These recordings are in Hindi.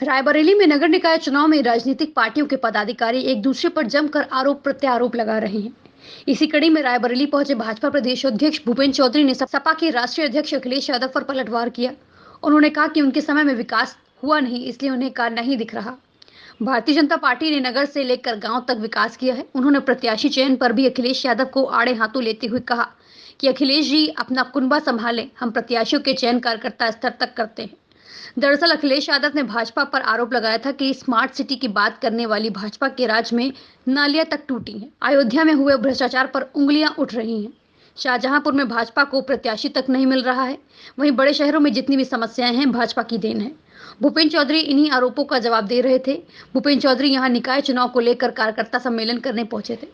रायबरेली में नगर निकाय चुनाव में राजनीतिक पार्टियों के पदाधिकारी एक दूसरे पर जमकर आरोप प्रत्यारोप लगा रहे हैं। इसी कड़ी में रायबरेली पहुंचे भाजपा प्रदेश अध्यक्ष भूपेंद्र चौधरी ने सपा के राष्ट्रीय अध्यक्ष अखिलेश यादव पर पलटवार किया। उन्होंने कहा कि उनके समय में विकास हुआ नहीं, इसलिए उन्हें कार्य नहीं दिख रहा। भारतीय जनता पार्टी ने नगर से लेकर गांव तक विकास किया है। उन्होंने प्रत्याशी चयन पर भी अखिलेश यादव को आड़े हाथों लेते हुए कहा कि अखिलेश जी अपना कुनबा संभालें, हम प्रत्याशियों के चयन कार्यकर्ता स्तर तक करते हैं। दरअसल अखिलेश यादव ने भाजपा पर आरोप लगाया था कि स्मार्ट सिटी की बात करने वाली भाजपा के राज में नालियां तक टूटी हैं, अयोध्या में हुए भ्रष्टाचार पर उंगलियां उठ रही हैं, शाहजहांपुर में भाजपा को प्रत्याशी तक नहीं मिल रहा है, वहीं बड़े शहरों में जितनी भी समस्याएं हैं भाजपा की देन है। भूपेंद्र चौधरी इन्हीं आरोपों का जवाब दे रहे थे। भूपेंद्र चौधरी यहां निकाय चुनाव को लेकर कार्यकर्ता सम्मेलन करने पहुंचे थे।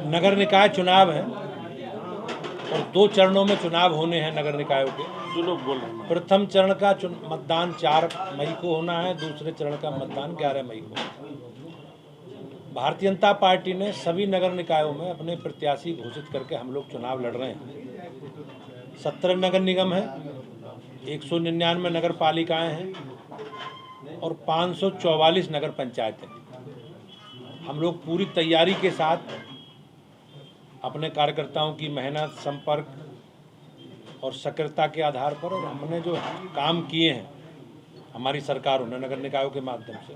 नगर निकाय चुनाव है और 2 चरणों में चुनाव होने हैं नगर निकायों के। जो लोग बोल रहे हैं, प्रथम चरण का मतदान 4 मई को होना है, दूसरे चरण का मतदान 11 मई को। भारतीय जनता पार्टी ने सभी नगर निकायों में अपने प्रत्याशी घोषित करके हम लोग चुनाव लड़ रहे हैं। 17 नगर निगम है, 199 नगर पालिकाएँ हैं और 544 नगर पंचायतें। हम लोग पूरी तैयारी के साथ अपने कार्यकर्ताओं की मेहनत, संपर्क और सक्रियता के आधार पर, और हमने जो काम किए हैं हमारी सरकारों ने नगर निकायों के माध्यम से,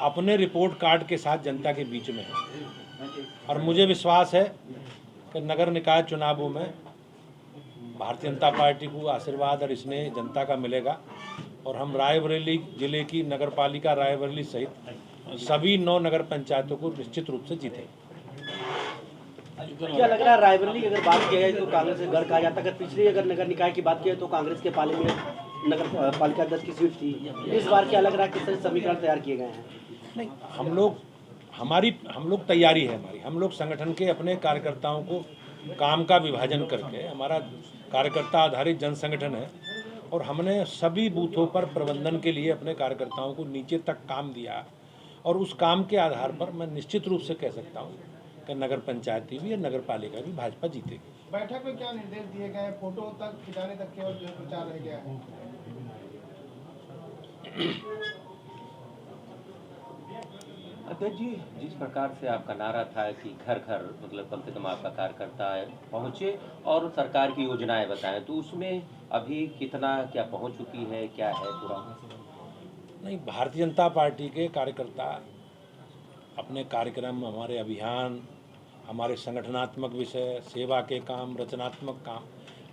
अपने रिपोर्ट कार्ड के साथ जनता के बीच में है। और मुझे विश्वास है कि नगर निकाय चुनावों में भारतीय जनता पार्टी को आशीर्वाद और स्नेह जनता का मिलेगा और हम रायबरेली जिले की नगर पालिका रायबरेली सहित सभी 9 नगर पंचायतों को निश्चित रूप से जीतेंगे। क्या लग रहा है रायबरेली की अगर बात की जाए तो कांग्रेस से गढ़ कहा जाता है, अगर पिछली अगर नगर निकाय की बात की जाए तो कांग्रेस के पाले में नगर पालिका अध्यक्ष की सीट थी। इस बार क्या लग रहा है, किस तरह समीकरण तैयार किए गए हैं? नहीं, हम लोग तैयारी है हमारी। हम लोग संगठन के अपने कार्यकर्ताओं को काम का विभाजन करके, हमारा कार्यकर्ता आधारित जन संगठन है और हमने सभी बूथों पर प्रबंधन के लिए अपने कार्यकर्ताओं को नीचे तक काम दिया और उस काम के आधार पर मैं निश्चित रूप से कह सकता हूँ कि नगर पंचायती भी और नगर पालिका भी भाजपा जीतेगी। बैठक में क्या निर्देश दिए गए? फोटो तक खिंचाने तक केवल जो प्रचार रह गया है। अध्यक्ष जी, जिस प्रकार से आपका नारा था कि घर घर मतलब कम से कम आपका कार्यकर्ता पहुंचे और सरकार की योजनाएं बताएं, तो उसमें अभी कितना क्या पहुंच चुकी है, क्या है पूरा? नहीं, भारतीय जनता पार्टी के कार्यकर्ता अपने कार्यक्रम, हमारे अभियान, हमारे संगठनात्मक विषय, सेवा के काम, रचनात्मक काम,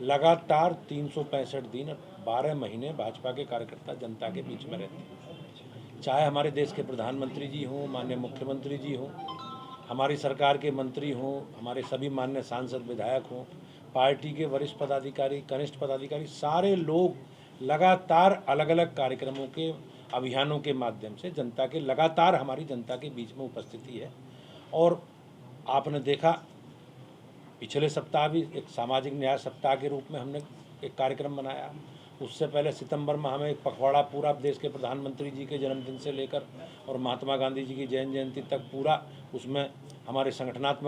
लगातार 365 दिन 12 महीने भाजपा के कार्यकर्ता जनता के बीच में रहते हैं। चाहे हमारे देश के प्रधानमंत्री जी हों, माननीय मुख्यमंत्री जी हों, हमारी सरकार के मंत्री हों, हमारे सभी माननीय सांसद विधायक हों, पार्टी के वरिष्ठ पदाधिकारी, कनिष्ठ पदाधिकारी, सारे लोग लगातार अलग अलग कार्यक्रमों के, अभियानों के माध्यम से जनता के, लगातार हमारी जनता के बीच में उपस्थिति है। और आपने देखा पिछले सप्ताह भी एक सामाजिक न्याय सप्ताह के रूप में हमने एक कार्यक्रम बनाया। उससे पहले सितंबर में हमें एक पखवाड़ा पूरा देश के प्रधानमंत्री जी के जन्मदिन से लेकर और महात्मा गांधी जी की जयंती तक पूरा, उसमें हमारे संगठनात्मक